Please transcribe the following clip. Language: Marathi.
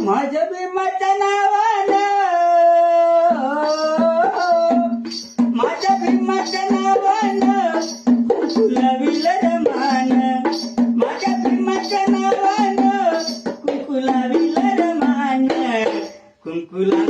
माझ्या भीमाच्या नावानं, माझ्या भीमाच्या नावानं कुंकुला विलर मान, माझ्या भीमाच्या नावानं कुंकुला विलर मान, कुंकुला